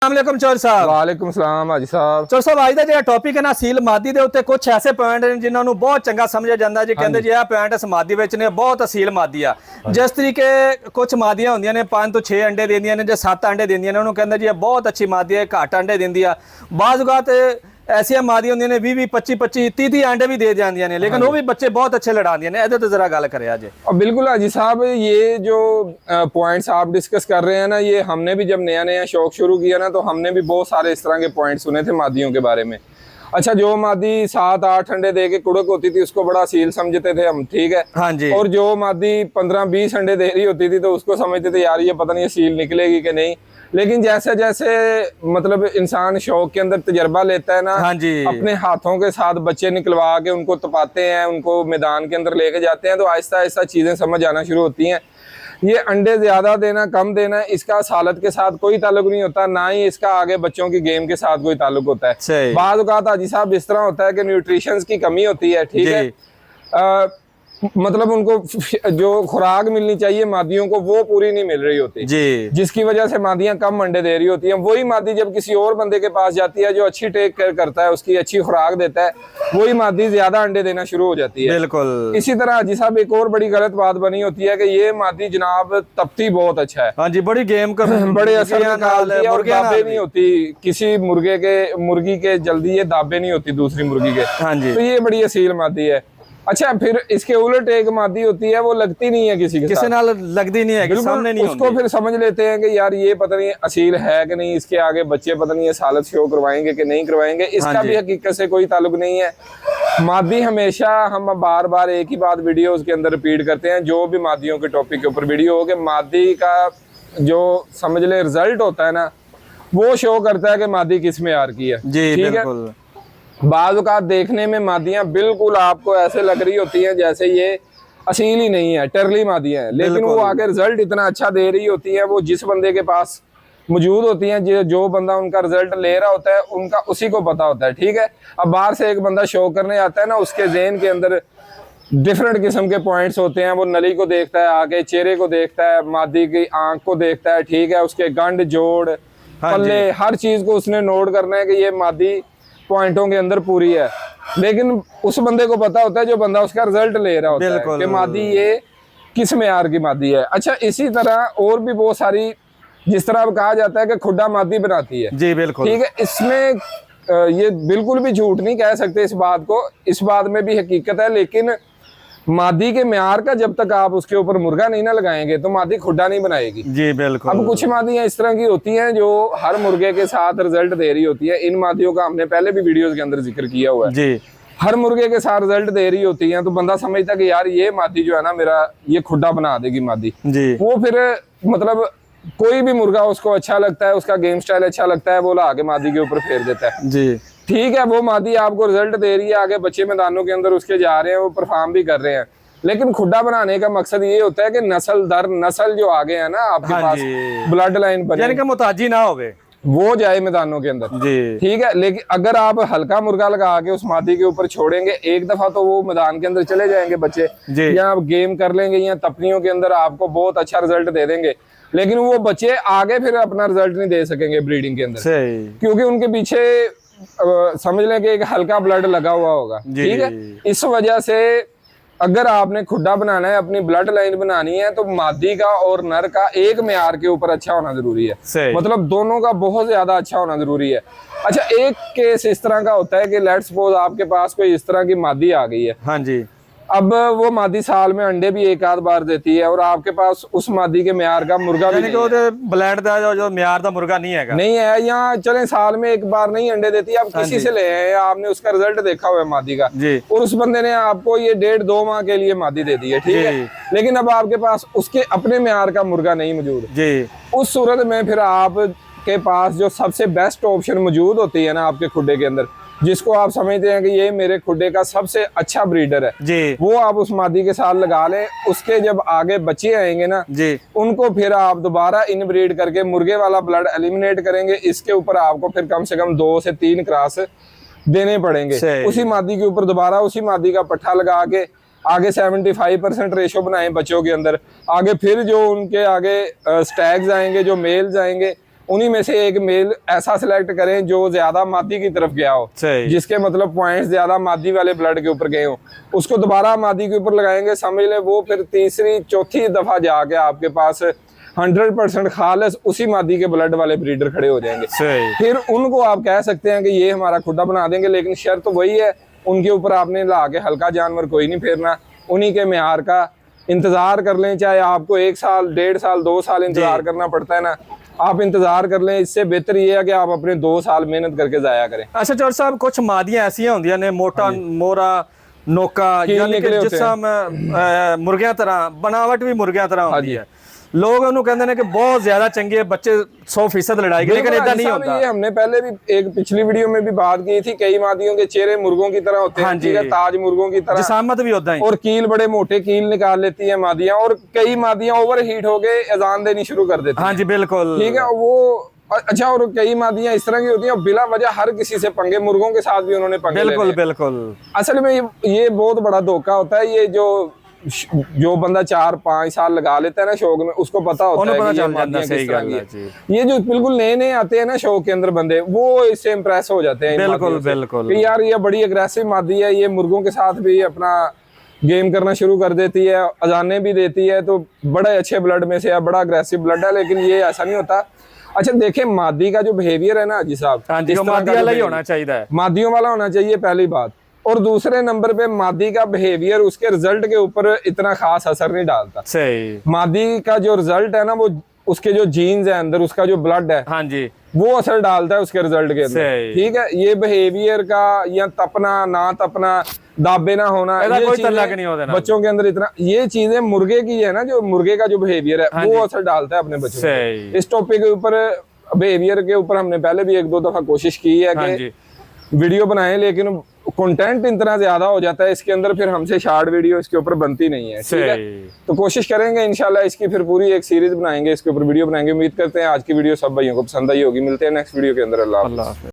वालेकुम चौर साहब। वालेकुम सलाम हाजी साहब। चौर साहब आज का जो टॉपिक है ना सील मादी ਦੇ ਉੱਤੇ कुछ ऐसे पॉइंट हैं जिन्होंने बहुत चंगा समझा जाता जी। कहते जी यह पॉइंट इस मादी विच ने बहुत असील मादी आ। जिस तरीके कुछ मादियां होंदियां ने 5 ਤੋਂ 6 अंडे देंदियां ने ਜਾਂ 7 अंडे देंदियां ने उन्होंने कहते जी बहुत अच्छी मादी है, घट अंडे देंदी आ। बाज़ औक़ात ऐसिया मादियां होंदियां ने 20 25 25 30 अंडे भी दे जांदियां ने, लेकिन वो भी बच्चे बहुत अच्छे लड़ांदियां ने। इधर तो जरा गल करें आज। बिल्कुल हाजी साहब, ये जो पॉइंट्स आप डिस्कस कर रहे हैं ना, ये हमने भी जब नया नया शौक शुरू किया ना, तो हमने भी बहुत सारे इस तरह के पॉइंट सुने थे मादियों के बारे में। अच्छा, जो मादी 7 8 अंडे दे के कुड़क होती थी उसको बड़ा सील समझते थे हम, ठीक है। हाँ जी। और जो मादी 15 20 अंडे दे रही होती थी तो उसको समझते थे यार ये पता नहीं सील निकलेगी कि नहीं। लेकिन जैसे जैसे मतलब इंसान शौक के अंदर तजर्बा लेता है ना, हाँ जी, अपने हाथों के साथ बच्चे निकलवा के उनको तपाते हैं, उनको मैदान के अंदर लेके जाते हैं, तो आहिस्ता आहिस्ता चीजें समझ आना शुरू होती हैं। ये अंडे ज्यादा देना कम देना इसका सालत के साथ कोई ताल्लुक नहीं होता, ना ही इसका आगे बच्चों की गेम के साथ कोई ताल्लुक होता है। बाज़ औक़ात हाजी साहब इस तरह होता है कि न्यूट्रिशंस की कमी होती है, ठीक है। मतलब उनको जो खुराक मिलनी चाहिए मादियों को वो पूरी नहीं मिल रही होती जी, जिसकी वजह से मादियां कम अंडे दे रही होती हैं। वही मादी जब किसी और बंदे के पास जाती है जो अच्छी टेक केयर करता है, उसकी अच्छी खुराक देता है, वही मादी ज्यादा अंडे देना शुरू हो जाती है। बिल्कुल। इसी तरह हाजी साहब एक और बड़ी गलत बात बनी होती है कि ये मादी जनाब तपती बहुत अच्छा है। हाँ जी, बड़ी गेम कर बड़े असर निकालती है और दाबे नहीं होती किसी मुर्गी के जल्दी ये दाबे नहीं होती दूसरी मुर्गी के। हाँ जी, तो ये बड़ी असील मादी है। अच्छा, फिर इसके उलट एक मादी होती है वो लगती नहीं है किसी नाल लगती नहीं है, सामने नहीं उसको फिर समझ लेते हैं कि यार ये पता नहीं असील है कि नहीं, इसके आगे बच्चे पता नहीं ये सालत शो करवाएंगे कि नहीं करवाएंगे। इसका भी हकीकत से कोई ताल्लुक नहीं है। मादी हमेशा, हम बार बार एक ही बात वीडियोस के अंदर रिपीट करते हैं, जो भी मादियों के टॉपिक के ऊपर वीडियो हो, कि मादी का जो समझ ले रिजल्ट होता है ना, वो शो करता है कि मादी किस मेयार की है। जी, ठीक है। बाज़ औक़ात देखने में मादियां बिल्कुल आपको ऐसे लग रही होती हैं जैसे ये असील ही नहीं है, टर्ली मादियां हैं, लेकिन वो आगे रिजल्ट इतना अच्छा दे रही होती हैं। वो जिस बंदे के पास मौजूद होती हैं, जो बंदा उनका रिजल्ट ले रहा होता है, उनका उसी को पता होता है, ठीक है। अब बाहर से एक बंदा शो करने आता है ना, उसके ज़हन के अंदर डिफरेंट किस्म के पॉइंट्स होते हैं। वो नली को देखता है, आगे चेहरे को देखता है, मादी की आंख को देखता है, ठीक है, उसके गंड जोड़ पल्ले हर चीज को उसने नोट करना है कि ये मादी पॉइंटों के अंदर पूरी है। लेकिन उस बंदे को पता होता है जो बंदा उसका रिजल्ट ले रहा होता है कि मादी ये किस मेयार की मादी है। अच्छा, इसी तरह और भी बहुत सारी, जिस तरह अब कहा जाता है कि खुड्डा मादी बनाती है जी, बिल्कुल, ठीक है। इसमें ये बिल्कुल भी झूठ नहीं कह सकते इस बात को, इस बात में भी हकीकत है। लेकिन मादी के म्यार का जब तक आप उसके ऊपर मुर्गा नहीं ना लगाएंगे तो मादी खुड्डा नहीं बनाएगी जी, बिल्कुल। अब कुछ मादियां इस तरह की होती हैं जो हर मुर्गे के साथ रिजल्ट दे रही होती है। इन मादियों का हमने पहले भी वीडियोस के अंदर जिक्र किया हुआ है जी। हर मुर्गे के साथ रिजल्ट दे रही होती हैं, तो बंदा समझता कि यार ये मादी जो है ना मेरा ये खुड्डा बना देगी मादी जी। वो फिर मतलब कोई भी मुर्गा उसको अच्छा लगता है, उसका गेम स्टाइल अच्छा लगता है, वो ला के मादी के ऊपर फेर देता है जी, ठीक है। वो मादी आपको रिजल्ट दे रही है, आगे बच्चे मैदानों के अंदर उसके जा रहे हैं, वो परफॉर्म भी कर रहे हैं। लेकिन खुड्डा बनाने का मकसद ये होता है कि नस्ल दर नस्ल जो आगे है ना आपके पास ब्लड लाइन बने, यानी कि मुताजी ना होवे, वो जाए मैदानों के अंदर जी, ठीक है। लेकिन अगर आप हल्का मुर्गा लगा के उस मादी के ऊपर छोड़ेंगे एक दफा, तो वो मैदान के अंदर चले जाएंगे बच्चे, या आप गेम कर लेंगे, या तपनियों के अंदर आपको बहुत अच्छा रिजल्ट दे देंगे, लेकिन वो बच्चे आगे फिर अपना रिजल्ट नहीं दे सकेंगे ब्रीडिंग के अंदर, क्योंकि उनके पीछे समझ लें कि एक हल्का ब्लड लगा हुआ होगा, ठीक है। इस वजह से अगर आपने खुड्डा बनाना है, अपनी ब्लड लाइन बनानी है, तो मादी का और नर का एक मेयार के ऊपर अच्छा होना जरूरी है, मतलब दोनों का बहुत ज्यादा अच्छा होना जरूरी है। अच्छा, एक केस इस तरह का होता है कि लेट्स सपोज आपके पास कोई इस तरह की मादी आ गई है, हाँ जी। अब वो मादी साल में अंडे भी एक आध बार देती है, और आपके पास उस मादी के म्यार का मुर्गा भी नहीं है, ब्लड दा जो म्यार दा मुर्गा नहीं है, या चले साल में एक बार नहीं अंडे देती है, आप किसी से ले आए, आपने उसका रिजल्ट देखा हुआ है मादी का, और उस बंदे ने आपको ये 1.5-2 माह के लिए मादी दे दी है, ठीक है। लेकिन अब आपके पास उसके अपने म्यार का मुर्गा नहीं मौजूद, उस सूरत में फिर आपके पास जो सबसे बेस्ट ऑप्शन मौजूद होती है ना आपके खुड्डे के अंदर, जिसको आप समझते हैं कि ये मेरे खुड्डे का सबसे अच्छा ब्रीडर है जी, वो आप उस मादी के साथ लगा लें। उसके जब आगे बच्चे आएंगे ना जी, उनको फिर आप दोबारा इनब्रीड करके मुर्गे वाला ब्लड एलिमिनेट करेंगे। इसके ऊपर आपको फिर कम से कम 2 से 3 क्रॉस देने पड़ेंगे। उसी मादी के ऊपर दोबारा उसी मादी का पट्ठा लगा के आगे 75% रेशो बनाए बच्चों के अंदर। आगे फिर जो उनके आगे स्टैग्स आएंगे, जो मेल्स आएंगे, उन्हीं में से एक मेल ऐसा सिलेक्ट करें जो ज्यादा मादी की तरफ गया हो, सही। जिसके मतलब पॉइंट्स ज्यादा मादी वाले ब्लड के ऊपर गए हो, उसको दोबारा मादी के ऊपर लगाएंगे, समझ ले वो फिर तीसरी चौथी दफा जाके आपके पास 100% खालिस उसी मादी के ब्लड वाले ब्रीडर खड़े हो जाएंगे। सही। फिर उनको आप कह सकते हैं कि ये हमारा खुदा बना देंगे, लेकिन शर्त तो वही है, उनके ऊपर आपने ला के हल्का जानवर कोई नहीं फेरना, उन्हीं के म्यार का इंतजार कर लें। चाहे आपको 1 साल 1.5 साल 2 साल इंतजार करना पड़ता है ना, आप इंतजार कर लें। इससे बेहतर ये है कि आप अपने 2 साल मेहनत करके जाया करें। अच्छा चौर साहब, कुछ मादियां ऐसियां होंदियां ने मोटा मोरा नोका, यानी कि जिस तरह मुर्गियां तरह बनावट भी मुर्गियां तरह होती है, लोग उन्होंने कहते हैं कि बहुत ज्यादा चंगे है, बच्चे 100% लड़ाएंगे, लेकिन ऐसा नहीं होता। ये हमने पहले भी एक पिछली वीडियो में भी बात की थी, कई मादियों के चेहरे मुर्गों की तरह होते हैं, ठीक है, ताज मुर्गों की तरह, जिसामत भी होता है, और कील बड़े मोटे कील निकाल लेती है मादियां, और कई मादियां ओवर हीट हो गए अजान देनी शुरू कर देती है। हाँ जी बिल्कुल, ठीक है वो अच्छा। और कई मादियां इस तरह की होती हैं बिला वजह हर किसी से पंगे, मुर्गों के साथ भी उन्होंने पंगे बिल्कुल लेने। बिल्कुल। असल में ये बहुत बड़ा धोखा होता है। ये जो बंदा 4-5 साल लगा लेता है ना शौक में, उसको पता होता है कि ये मादियां किस तरह की है। ये जो बिल्कुल नए नए आते हैं ना शौक के अंदर बंदे, वो इससे इम्प्रेस हो जाते हैं बिल्कुल बिल्कुल कि यार ये बड़ी अग्रेसिव मादी है, ये मुर्गों के साथ भी अपना गेम करना शुरू कर देती है, अजाने भी देती है, तो बड़े अच्छे ब्लड में से है, बड़ा अग्रेसिव ब्लड है। लेकिन ये ऐसा नहीं होता। अच्छा देखें, मादी का जो बिहेवियर है ना जी साहब, मादी वाला ही होना चाहिए, मादियों वाला होना चाहिए, पहली बात। और दूसरे नंबर पे मादी का बिहेवियर उसके रिजल्ट के ऊपर इतना खास असर नहीं डालता। सही। मादी का जो रिजल्ट है ना, वो उसके जो जीन्स है अंदर, उसका जो ब्लड है, हाँ जी, वो असर डालता है उसके रिजल्ट के अंदर। ठीक है, ये बिहेवियर का या तपना ना तपना, दाबे ना होना, ये कोई तल्लक नहीं होता बच्चों के अंदर इतना, ये चीजें मुर्गे की है ना, जो मुर्गे का जो बिहेवियर है, हाँ, वो असर डालता है अपने बच्चों पे। इस टॉपिक के ऊपर, बिहेवियर के ऊपर हमने पहले भी 1-2 दफा कोशिश की है कि वीडियो बनाएं, लेकिन कंटेंट इतना ज्यादा हो जाता है इसके अंदर, फिर हमसे शॉर्ट वीडियो इसके ऊपर बनती नहीं है। ठीक है, तो कोशिश करेंगे इंशाल्लाह इसकी फिर पूरी एक सीरीज बनाएंगे, इसके ऊपर वीडियो बनाएंगे। उम्मीद करते हैं आज की वीडियो सब भाइयों को पसंद आई होगी। मिलते हैं नेक्स्ट वीडियो के अंदर। अल्लाह हाफ़िज़।